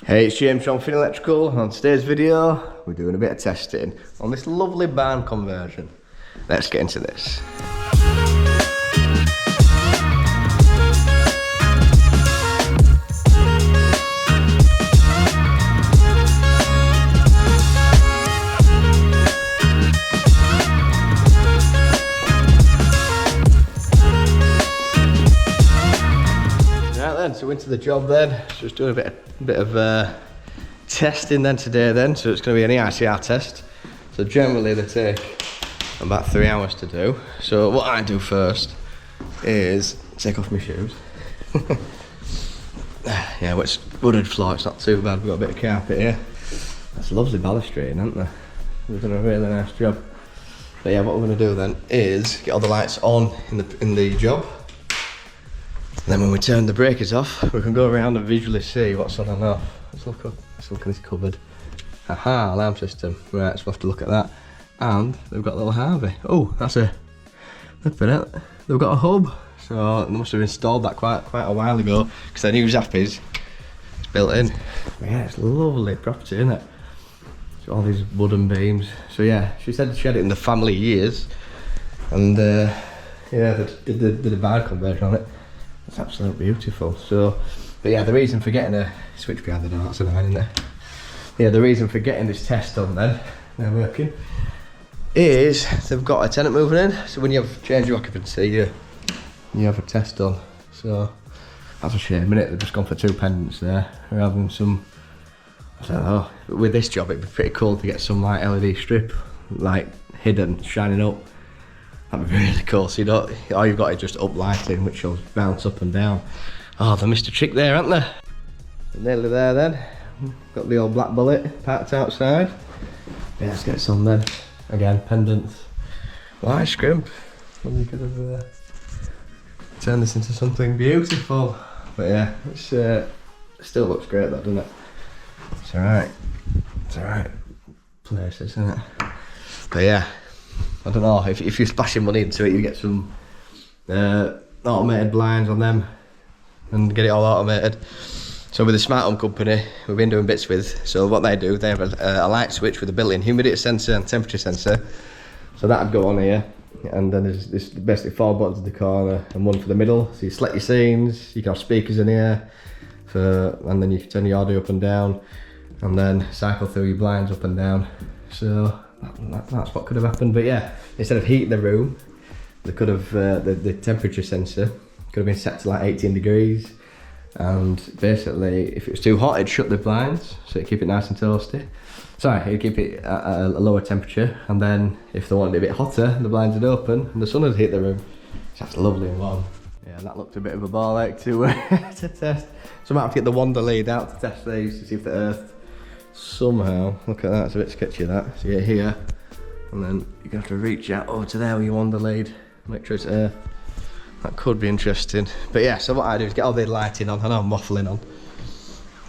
Hey, it's James from Finney Electrical, and on today's video we're doing a bit of testing on this lovely barn conversion. Let's get into this. So into the job then, just doing a bit of testing then today then, so it's going to be an Eicr test. So generally they take about 3 hours to do. So what I do first is take off my shoes. Yeah, well, it's wooded floor, it's not too bad, we've got a bit of carpet here. That's lovely balustrade, isn't there? We've done a really nice job. But yeah, what we're going to do then is get all the lights on in the job. And then when we turn the breakers off, we can go around and visually see what's on and off. Let's look up. Let's look at this cupboard. Aha, alarm system. Right, so we'll have to look at that. And they've got a little Harvey. Oh, that's a. Look at it. They've got a hub. So they must have installed that quite a while ago because their new Zappies. It's built in. But yeah, it's a lovely property, isn't it? It's all these wooden beams. So yeah, she said she had it in the family years, and yeah, they did a barn conversion on it. It's absolutely beautiful. So, but yeah, the reason for getting a switch behind the door, that's annoying, isn't it? Yeah, the reason for getting this test done then, they're working, is they've got a tenant moving in. So when you have change of occupancy, you have a test done. So that's a shame, isn't it? They've just gone for 2 pendants there, rather than some, I don't know. But with this job, it'd be pretty cool to get some like LED strip, like hidden, shining up. That'd be really cool. So you don't, all you've got is just up lighting, which will bounce up and down. Oh, they missed a trick there, haven't they? Nearly there then. Got the old black bullet parked outside. Yeah, let's get some then. Again, pendants. Why scrimp? Well, you could have turned this into something beautiful. But yeah, it's it still looks great though, doesn't it? It's alright. It's alright. Places, isn't it? But yeah. I don't know, if you're splashing money into it, you get some automated blinds on them and get it all automated. So with the smart home company we've been doing bits with, so what they do, they have a light switch with a built-in humidity sensor and temperature sensor. So that'd go on here, and then there's basically 4 buttons in the corner and 1 for the middle. So you select your scenes, you can have speakers in here, and then you can turn your audio up and down, and then cycle through your blinds up and down. So that's what could have happened. But yeah, instead of heating the room, they could have the temperature sensor could have been set to like 18 degrees, and basically if it was too hot it'd shut the blinds so it'd keep it nice and toasty. Sorry, it'd keep it at a lower temperature, and then if they wanted it a bit hotter, the blinds would open and the sun would hit the room. It's just lovely and warm. Yeah, that looked a bit of a ball ache to test. So I might have to get the wander lead out to test these to see if the earth somehow, look at that, it's a bit sketchy that. So you get here, and then you're gonna have to reach out over to there with your wander lead, make sure it's air. That could be interesting. But yeah, so what I do is get all the lighting on. I know I'm waffling on,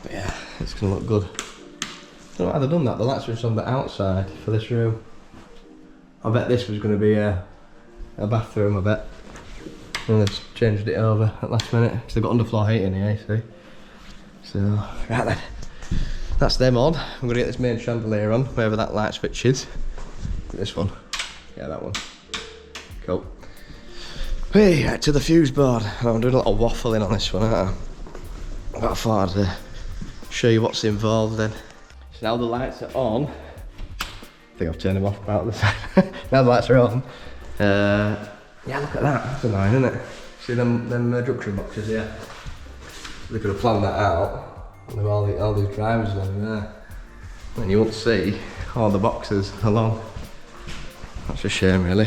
but yeah, it's gonna look good. I don't know how they've done that. The lights were on the outside for this room. I bet this was gonna be a bathroom, I bet. And they've changed it over at last minute, because they've got underfloor heating here, you see. So, right then. That's them on. I'm going to get this main chandelier on, wherever that light switch is. This one. Yeah, that one. Cool. Hey, right to the fuse board. I'm doing a little waffling on this one, aren't I? But I thought I'd show you what's involved then. So now the lights are on. I think I've turned them off about this side. Now the lights are on. Yeah, look at that. That's annoying, isn't it? See them junction boxes here? They could have planned that out. With all these drivers in there, and you won't see all the boxes along. That's a shame, really.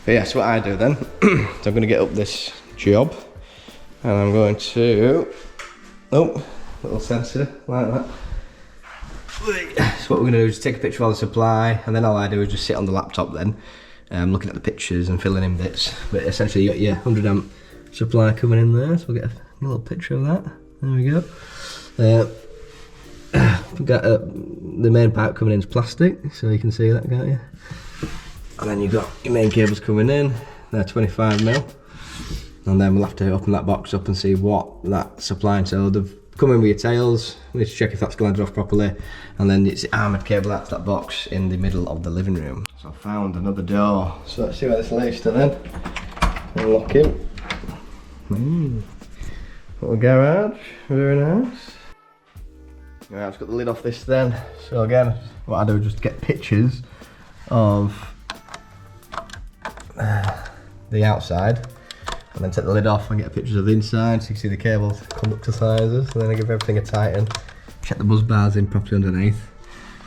But yeah, so what I do then, so I'm going to get up this job, and I'm going to, little sensor like that. So what we're going to do is take a picture of all the supply, and then all I do is just sit on the laptop then, looking at the pictures and filling in bits. But essentially you got your 100 amp supply coming in there, so we'll get a little picture of that. There we go. We've got the main pipe coming in is plastic, so you can see that, can't you? And then you've got your main cables coming in, they're 25mm. And then we'll have to open that box up and see what that supplying. So they've come in with your tails. We need to check if that's glanded off properly. And then it's the armoured cable, that's that box in the middle of the living room. So I found another door. So let's see where this leads to then. Unlock him. Little garage, very nice. Right, I've got the lid off this then. So again, what I do is just get pictures of the outside, and then take the lid off and get pictures of the inside so you can see the cables, conductor sizes, and then I give everything a tighten. Check the buzz bars in properly underneath.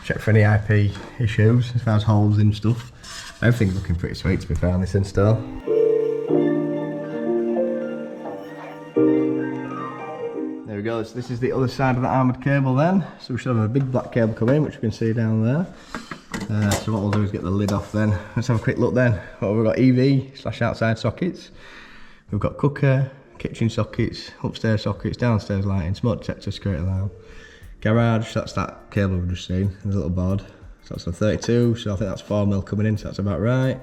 Check for any IP issues as far as holes in stuff. Everything's looking pretty sweet to be fair on this install. There we go, this is the other side of the armoured cable then. So we should have a big black cable come in, which you can see down there. So what we'll do is get the lid off then. Let's have a quick look then. Well, we've got EV/outside sockets. We've got cooker, kitchen sockets, upstairs sockets, downstairs lighting, smoke detector, security alarm. Garage, that's that cable we've just seen, there's a little board. So that's a 32, so I think that's 4mm coming in, so that's about right.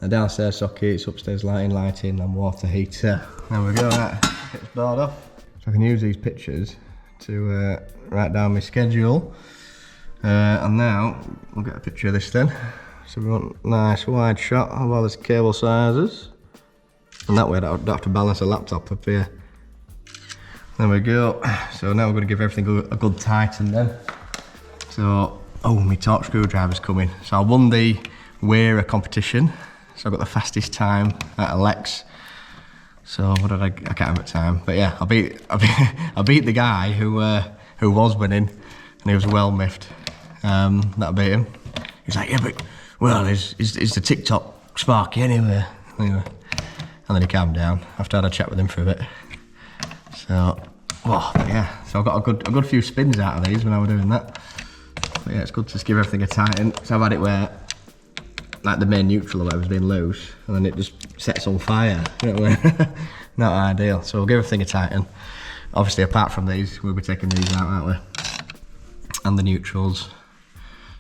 And downstairs sockets, upstairs lighting and water heater. There we go, right, get this board off. So I can use these pictures to write down my schedule. And now we'll get a picture of this then. So we want a nice wide shot of all these cable sizes, and that way I don't have to balance a laptop up here. There we go. So now we're going to give everything a good tighten then. So, oh, my torque screwdriver's coming. So I won the Eicr competition. So I got the fastest time at Alex. So what did I can't remember the time, but yeah, I beat the guy who was winning, and he was well miffed. That beat him. He's like, yeah, but well, is the TikTok sparky anyway? And then he calmed down after I had a chat with him for a bit. So, oh, but yeah, so I got a good few spins out of these when I was doing that. But yeah, it's good to just give everything a tighten. So I've had it where, like the main neutral or whatever's been loose, and then it just sets on fire. You know what I mean? Not ideal. So we'll give everything a tighten. Obviously, apart from these, we'll be taking these out, aren't we? And the neutrals.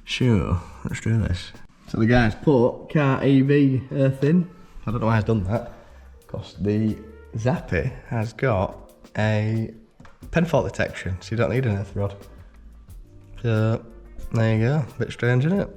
Sure, let's do this. So the guy's put car EV earth in. I don't know why he's done that, because the Zappy has got a pen fault detection, so you don't need an earth rod. So there you go, a bit strange, isn't it?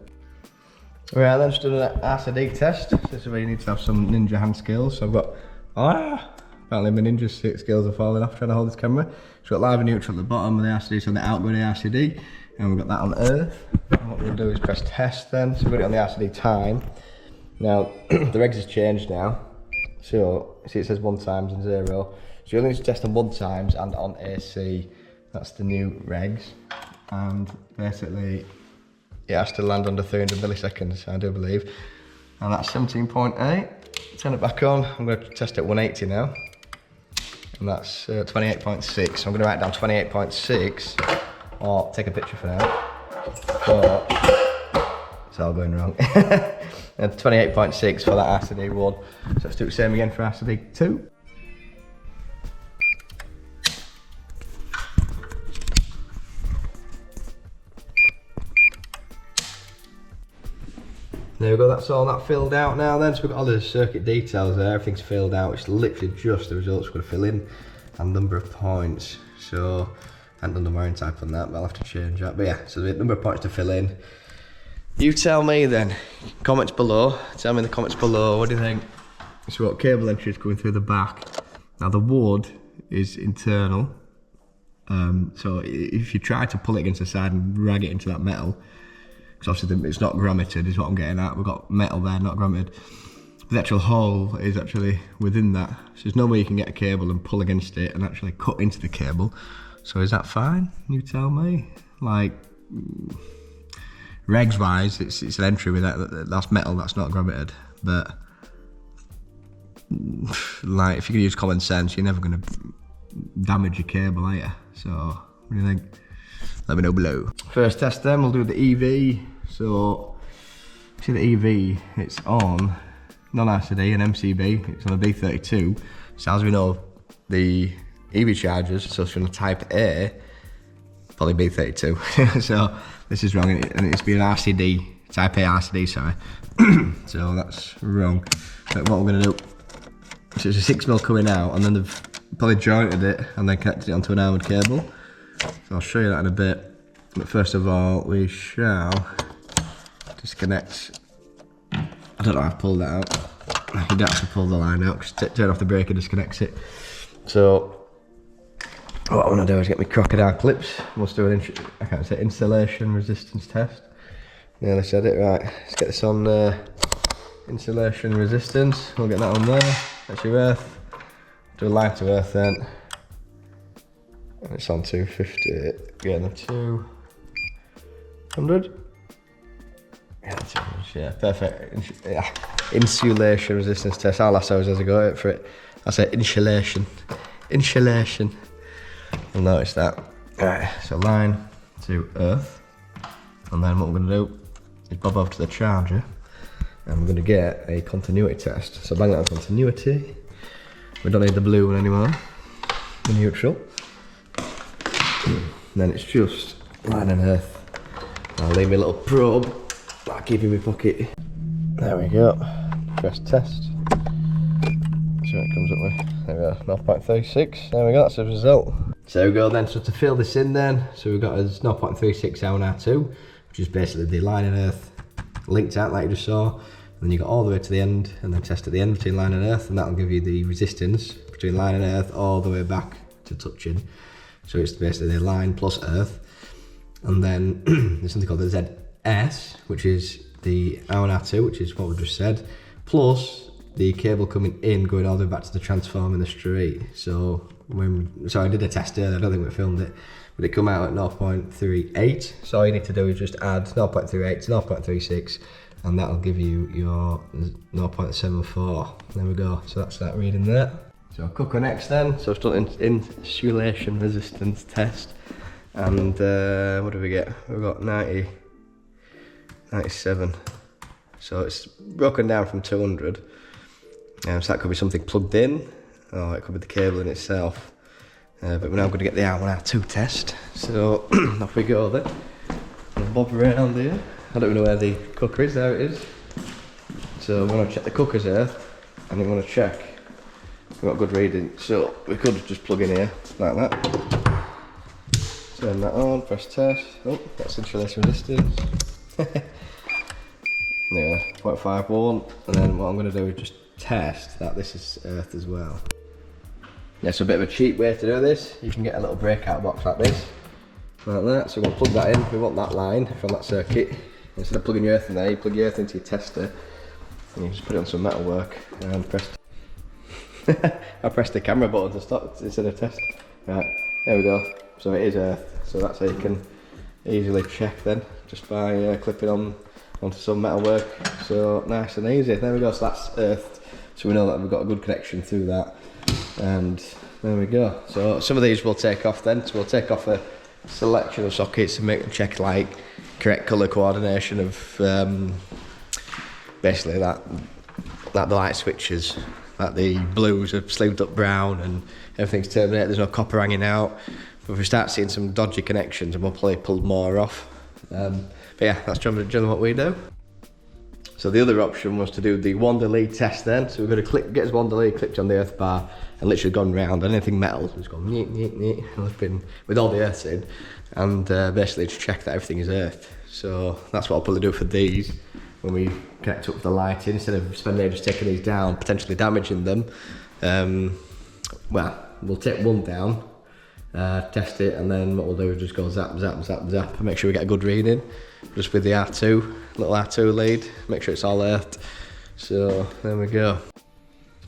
Right, then just done an RCD test. So this is where you need to have some ninja hand skills. So I've got, apparently my ninja skills are falling off trying to hold this camera. So we've got live and neutral at the bottom of the RCD, so the outgoing RCD. And we've got that on earth. And what we'll do is press test then. So we've got it on the RCD time. Now, the regs has changed now. So, see it says 1 times and 0. So you only need to test on 1 times and on AC. That's the new regs. And basically, it has to land under 300 milliseconds, I do believe. And that's 17.8. Turn it back on. I'm going to test it at 180 now. And that's 28.6. So I'm going to write down 28.6. Or take a picture for now. But it's all going wrong. And 28.6 for that RCD1. So let's do the same again for RCD2. There we go, that's all that filled out now then. So we've got all the circuit details there, everything's filled out. It's literally just the results we're going to fill in and number of points. So I haven't done the wiring type on that, but I'll have to change that. But yeah, so the number of points to fill in. You tell me then, comments below, tell me in the comments below, what do you think? So we've got cable entries going through the back. Now the wood is internal, so if you try to pull it against the side and drag it into that metal, because obviously it's not grommeted is what I'm getting at, we've got metal there, not grommeted. The actual hole is actually within that, so there's no way you can get a cable and pull against it and actually cut into the cable. So is that fine? You tell me. Like, regs wise, it's an entry with that's metal, that's not grommeted. But like, if you can use common sense, you're never going to damage your cable, are you? So what do you think? Let me know below. First test then, we'll do the EV. So see the EV, it's on non-RCD and MCB. It's on a B32. So as we know, the EV chargers, so from the type A, probably B32. So this is wrong, and it's been an RCD, type A RCD, sorry. So that's wrong. But what we're gonna do, so it's a 6mm coming out, and then they've probably jointed it and then connected it onto an armoured cable. So I'll show you that in a bit. But first of all, we shall disconnect. I don't know how I've pulled that out. You don't have to pull the line out, because turn off the brake and disconnects it. So what I want to do is get my crocodile clips. We'll do an insulation resistance test. Nearly said it right. Let's get this on insulation resistance. We'll get that on there. That's your earth. Do a line to earth then. And it's on 250. Again, the 200. Yeah, 200. Yeah, perfect. Yeah. Insulation resistance test. I'll ask those as I go for it. I say insulation. Insulation. You'll notice that. Alright, so line to earth. And then what we're going to do is bob over to the charger. And we're going to get a continuity test. So bang that on continuity. We don't need the blue one anymore. The neutral. And then it's just line and earth. I'll leave me a little probe. I'll keep in my pocket. There we go. Press test. See what it comes up with. There we go, 0.36. There we go, that's the result. So there we go then, so to fill this in then, so we've got a 0.36 R2, which is basically the line and earth linked out like you just saw. And then you got all the way to the end, and then test at the end between line and earth, and that'll give you the resistance between line and earth all the way back to touching. So it's basically the line plus earth. And then there's something called the ZS, which is the R2, which is what we just said, plus the cable coming in going all the way back to the transformer in the street. So I did a test earlier, I don't think we filmed it, but it come out at 0.38. So all you need to do is just add 0.38 to 0.36, and that'll give you your 0.74. There we go, so that's that reading there. So cooker next then, so it's done insulation resistance test. And what do we get? We've got 97. So it's broken down from 200. So that could be something plugged in, or it could be the cable in itself. But we're now going to get the R1R2 test. So off we go then. We'll bob around here. I don't know where the cooker is, there it is. So we're going to check the cooker's earth, and we're going to check we've got good reading. So we could just plug in here, like that. Turn that on, press test. Oh, that's insulation resistance. Yeah, 0.51. And then what I'm going to do is just test that this is earth as well. Yeah, so a bit of a cheap way to do this. You can get a little breakout box like this, like that. So we'll plug that in. We want that line from that circuit. Instead of plugging your earth in there, you plug your earth into your tester, and you just put it on some metal work and press. I pressed the camera button to stop instead of test. Right, there we go. So it is earth. So that's how you can easily check then, just by clipping onto some metal work. So nice and easy. There we go. So that's earthed. So we know that we've got a good connection through that. And there we go. So some of these we'll take off then. So we'll take off a selection of sockets and make them check like correct colour coordination of basically that the light switches, that the blues are sleeved up brown and everything's terminated, there's no copper hanging out. But if we start seeing some dodgy connections, and we'll probably pull more off. But yeah, that's generally what we do. So the other option was to do the wander lead test then. So we're going to get his wander lead clipped on the earth bar and literally gone round, and anything metal, so it's gone neat, and been with all the earths in, and basically to check that everything is earthed. So that's what I'll probably do for these when we connect up the lighting, instead of spending ages taking these down, potentially damaging them. Well, we'll take one down, test it, and then what we'll do is just go zap, zap, zap, zap, and make sure we get a good reading. Just with the R2, little R2 lead, make sure it's all earthed. So there we go.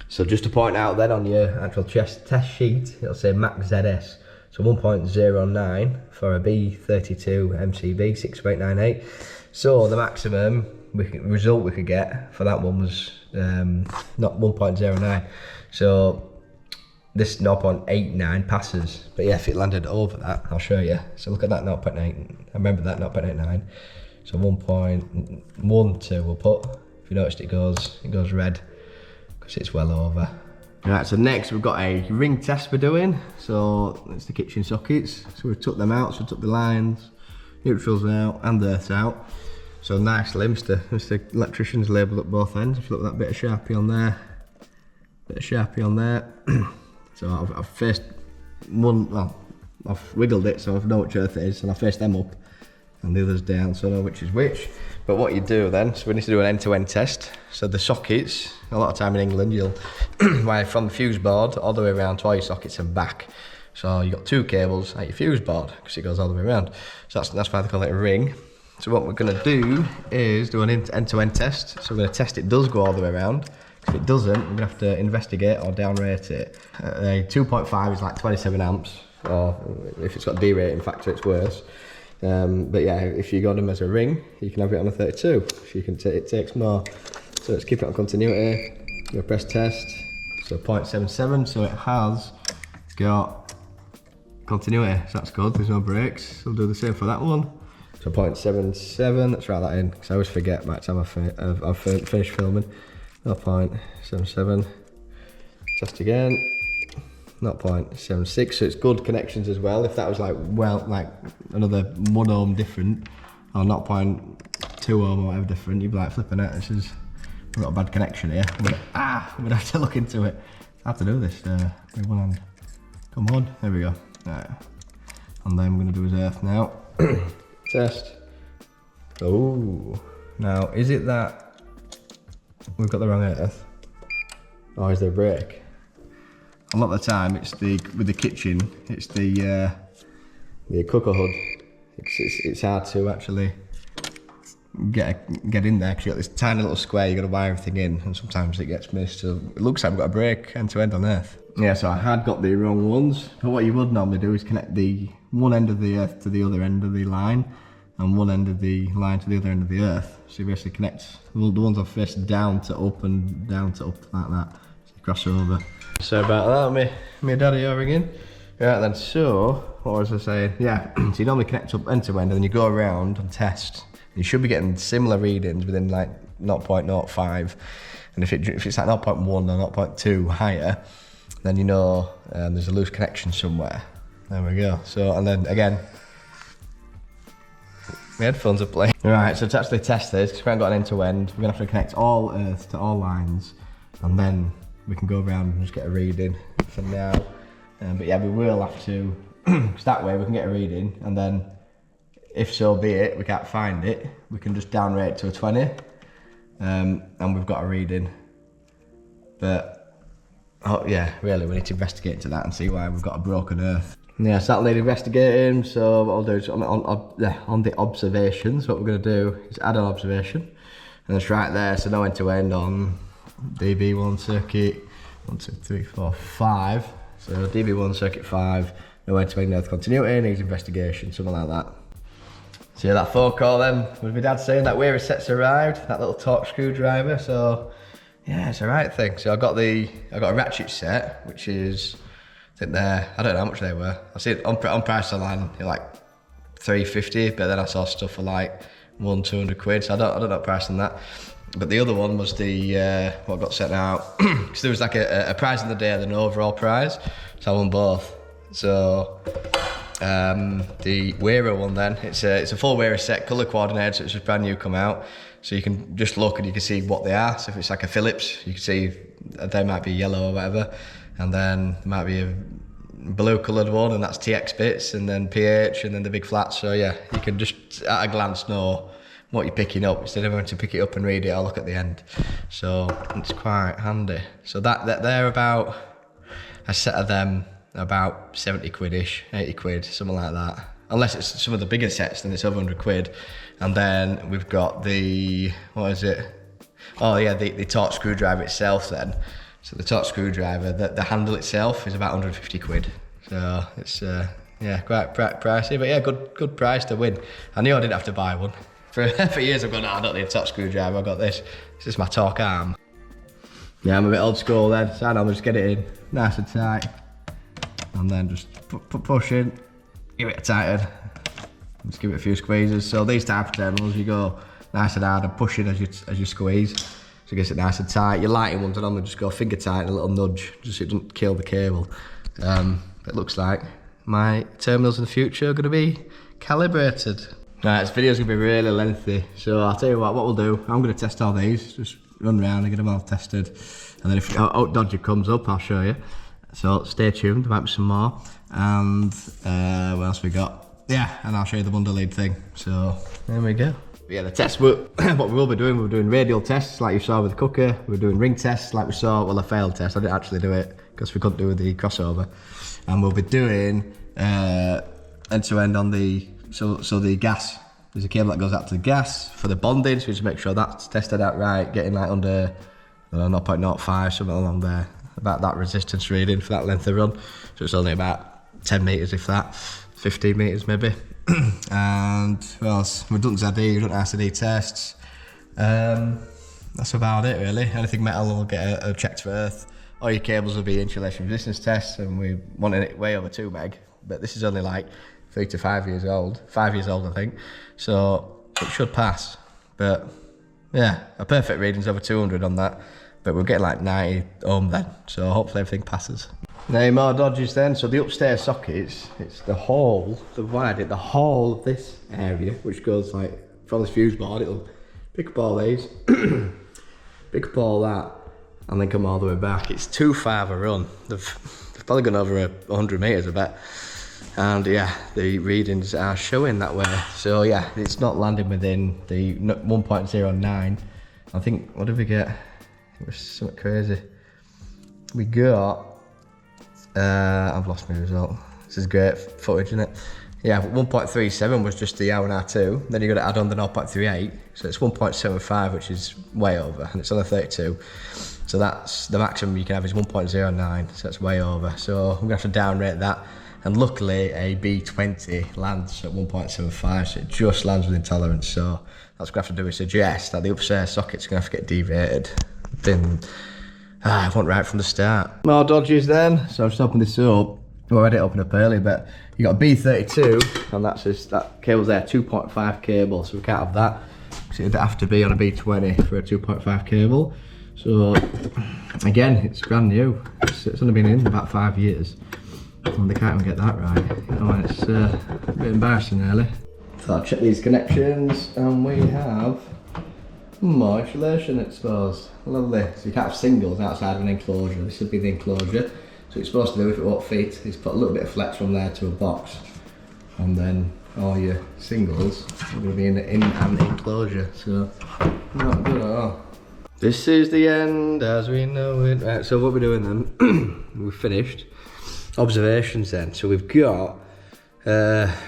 So just to point out then, on your actual test sheet, it'll say max ZS. So 1.09 for a B32 MCB 62898. So the maximum result we could get for that one was not 1.09. So this 0.89 passes, but yeah, if it landed over that, I'll show you. So look at that 0.8, I remember that 0.89. So 1.12 we'll put. If you noticed, it goes red because it's well over. Right, so next we've got a ring test we're doing. So it's the kitchen sockets. So we took them out, so we took the lines, neutrals out and the earths out. So nicely, Mr. Electrician's labelled up both ends. If you look at that bit of Sharpie on there, So I've faced one, well, I've wiggled it so I know which earth it is, and I face them up and the others down so I know which is which. But what you do then, so we need to do an end-to-end test. So the sockets, a lot of time in England, you'll wire from the fuse board all the way around to all your sockets and back. So you've got 2 cables at your fuse board because it goes all the way around. So that's why they call it a ring. So what we're going to do is do an end-to-end test. So we're going to test it does go all the way around. If it doesn't, we're going to have to investigate or downrate it. A 2.5 is like 27 amps, or if it's got a D-rating factor, it's worse. But yeah, if you got them as a ring, you can have it on a 32. So you can it takes more. So let's keep it on continuity. We'll press test. So 0.77. So it has got continuity. So that's good. There's no breaks. We'll do the same for that one. So 0.77. Let's write that in because I always forget by the time I've finished filming. 0.77. Test again. 0.76, so it's good connections as well. If that was like another 1 ohm different, or 0.2 ohm or whatever different, you'd be like flipping it. We've got a bad connection here. I'm gonna have to look into it. I have to do this with one hand. Come on, there we go. Right. And then I'm gonna do his earth now. Test. Oh, now is it that we've got the wrong earth, or is there a break? A lot of the time, it's with the kitchen, it's the cooker hood. It's hard to actually get in there because you got this tiny little square you got to wire everything in, and sometimes it gets missed. So it looks like we've got a break end to end on earth. Yeah, so I had got the wrong ones. But what you would normally do is connect the one end of the earth to the other end of the line, and one end of the line to the other end of the earth. So you basically connect the ones I've faced down to up and down to up like that. So you cross over. So about that, me daddy over again. Right then, so, what was I saying? Yeah, so you normally connect up end to end and then you go around and test. You should be getting similar readings within like 0.05. And if it's like 0.1 or 0.2 higher, then you know there's a loose connection somewhere. There we go. So, and then again, my headphones are playing. Right, so to actually test this, because we haven't got an end to end, we're gonna have to connect all earth to all lines, and then we can go around and just get a reading for now. But yeah, we will have to, because that way we can get a reading, and then if so be it, we can't find it, we can just downrate to a 20, and we've got a reading. But, oh yeah, really, we need to investigate into that and see why we've got a broken earth. Yeah, so that'll need investigating, so what I'll do is on the observations, what we're going to do is add an observation, and it's right there, so no end to end on DB1 circuit 1, 2, 3, 4, 5. So DB1 circuit 5, no end to end earth continuity, needs investigation, something like that. So yeah, that phone call then with my dad saying that wearer set's arrived, that little torque screwdriver. So yeah, it's the right thing. So I got a ratchet set, which is, I think I don't know how much they were. I see it on price online, they're like $350, but then I saw stuff for like 100-200 quid. So I don't know price on that. But the other one was the what got sent out. So there was like a prize in the day and an overall prize. So I won both. So the wearer one then, it's a full wearer set, colour coordinated, so it's just brand new come out. So you can just look and you can see what they are. So if it's like a Phillips, you can see they might be yellow or whatever. And then there might be a blue coloured one, and that's TX bits, and then PH, and then the big flats. So yeah, you can just at a glance know what you're picking up instead of having to pick it up and read it or look at the end. So it's quite handy. So that they're about, a set of them about 70 quid-ish, 80 quid, something like that. Unless it's some of the bigger sets, then it's over 100 quid. And then we've got the, what is it? Oh yeah, the torque screwdriver itself then. So the torque screwdriver, the handle itself is about 150 quid. So it's yeah, quite pricey, but yeah, good price to win. I knew I didn't have to buy one. For years I've gone, no, I don't need a torque screwdriver, I've got this. This is my torque arm. Yeah, I'm a bit old school then, so I'll just get it in nice and tight. And then just push in, give it a tighten. Just give it a few squeezes. So these type of terminals, you go nice and hard and push in as you squeeze. So it gets it nice and tight. Your lighting ones, I normally just go finger tight and a little nudge, just so it doesn't kill the cable. It looks like my terminals in the future are going to be calibrated. Right, this video's going to be really lengthy, so I'll tell you what we'll do. I'm going to test all these, just run around and get them all tested. And then if dodgy comes up, I'll show you. So stay tuned, there might be some more. And what else we got? Yeah, and I'll show you the bundle lead thing. So there we go. But yeah, the tests, what we will be doing, we're doing radial tests like you saw with the cooker. We're doing ring tests like we saw, well, a failed test. I didn't actually do it because we couldn't do the crossover. And we'll be doing end to end on the, so the gas. There's a cable that goes out to the gas for the bonding, so we just make sure that's tested out right, getting like under 0.05, something along there, about that resistance reading for that length of run. So it's only about 10 metres if that, 15 metres maybe. And what else? We've done ZD, we've done RCD tests. That's about it really. Anything metal will get a check to earth. All your cables will be insulation resistance tests, and we wanted it way over 2 meg, but this is only like 3 to 5 years old, 5 years old I think, so it should pass. But yeah, a perfect reading's over 200 on that, but we'll get like 90 ohm then, so hopefully everything passes. Now more dodges then. So the upstairs sockets, it's the whole of this area, which goes like from this fuse board, it'll pick up all these, pick up all that, and then come all the way back. It's too far of a run. They've probably gone over 100 metres I bet. And yeah, the readings are showing that way. So yeah, it's not landing within the 1.09. I think, what did we get? It was something crazy. We got, I've lost my result. This is great footage, isn't it? Yeah, 1.37 was just the hour and R2. Then you've got to add on the 0.38. So it's 1.75, which is way over, and it's on a 32. So that's the maximum you can have is 1.09, so that's way over. So I'm gonna have to downrate that. And luckily a B20 lands at 1.75, so it just lands within tolerance. So that's what we have to do is suggest that the upstairs socket's gonna have to get deviated. I want right from the start. More dodges then. So I've just opened this up. Well, I had it open up early, but you got a B32, and that's just, that cable's there, 2.5 cable, so we can't have that. So it'd have to be on a B20 for a 2.5 cable. So again, it's brand new. It's only been in about 5 years. And they can't even get that right. Oh, it's a bit embarrassing really. So I'll check these connections, and we have more insulation exposed. Lovely. So you can't have singles outside of an enclosure. This would be the enclosure. So what you're supposed to do if it won't fit is put a little bit of flex from there to a box, and then all your singles are going to be in an enclosure. So not good at all. This is the end as we know it. Right, so what we're doing then, we've finished. Observations then. So we've got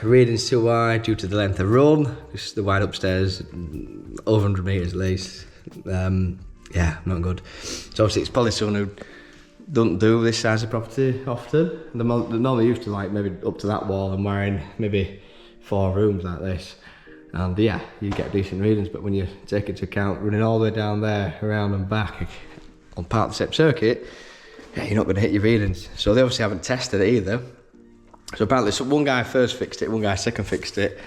readings too wide due to the length of run. This is the wide upstairs, over 100 metres at least. Yeah, not good. So obviously it's probably someone who don't do this size of property often. They're normally used to like maybe up to that wall and wiring maybe 4 rooms like this. And yeah, you get decent readings, but when you take into account running all the way down there, around and back on part of the same circuit, yeah, you're not going to hit your readings. So they obviously haven't tested it either. So apparently, so one guy first fixed it, one guy second fixed it.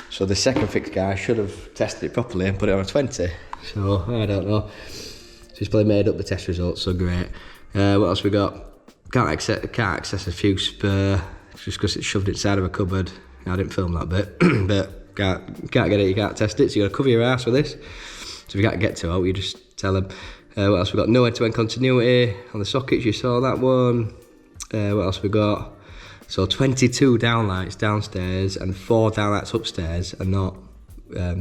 So the second fixed guy should have tested it properly and put it on a 20. So I don't know. So he's probably made up the test results, so great. What else we got? Can't access a fuse spur just because it's shoved inside of a cupboard. I didn't film that bit, but can't get it, you can't test it. So you got to cover your ass with this. So if you can't get to it, you just tell them. What else we got? No end-to-end continuity on the sockets, you saw that one. What else we got? So 22 downlights downstairs and 4 downlights upstairs are not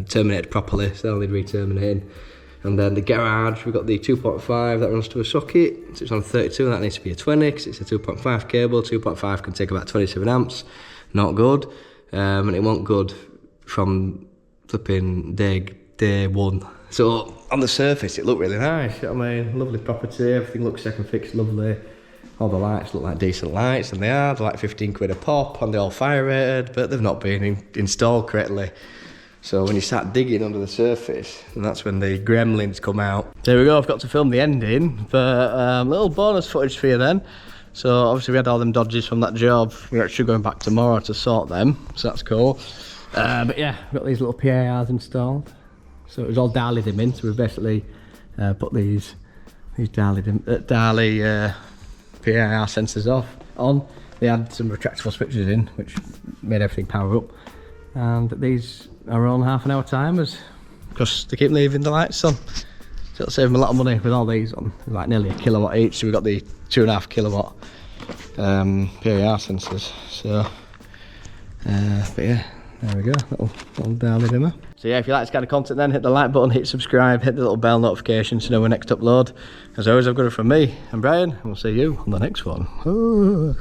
terminated properly, so they'll need re-terminating. And then the garage, we've got the 2.5 that runs to a socket, so it's on 32 and that needs to be a 20 because it's a 2.5 cable. 2.5 can take about 27 amps, not good. And it won't good from flipping day one. So on the surface it looked really nice, you know what I mean? Lovely property, everything looks second fixed lovely. All the lights look like decent lights, and they are. They're like 15 quid a pop, and they're all fire rated, but they've not been installed correctly. So when you start digging under the surface, and that's when the gremlins come out. There we go, I've got to film the ending, but little bonus footage for you then. So obviously we had all them dodges from that job. We're actually going back tomorrow to sort them, so that's cool. But yeah, we've got these little PIRs installed. So it was all Dali them in, so we've basically put these Dali PIR sensors on. They had some retractable switches in, which made everything power up. And these are on half-an-hour timers, because they keep leaving the lights on. So it'll save them a lot of money with all these on, like nearly a kilowatt each. So we've got the 2.5 kilowatt PIR sensors. So, but yeah, there we go, little downy dimmer. So yeah, if you like this kind of content then hit the like button, hit subscribe, hit the little bell notification to know when next upload. As always, I've got it from me and Brian, and we'll see you on the next one. Ooh.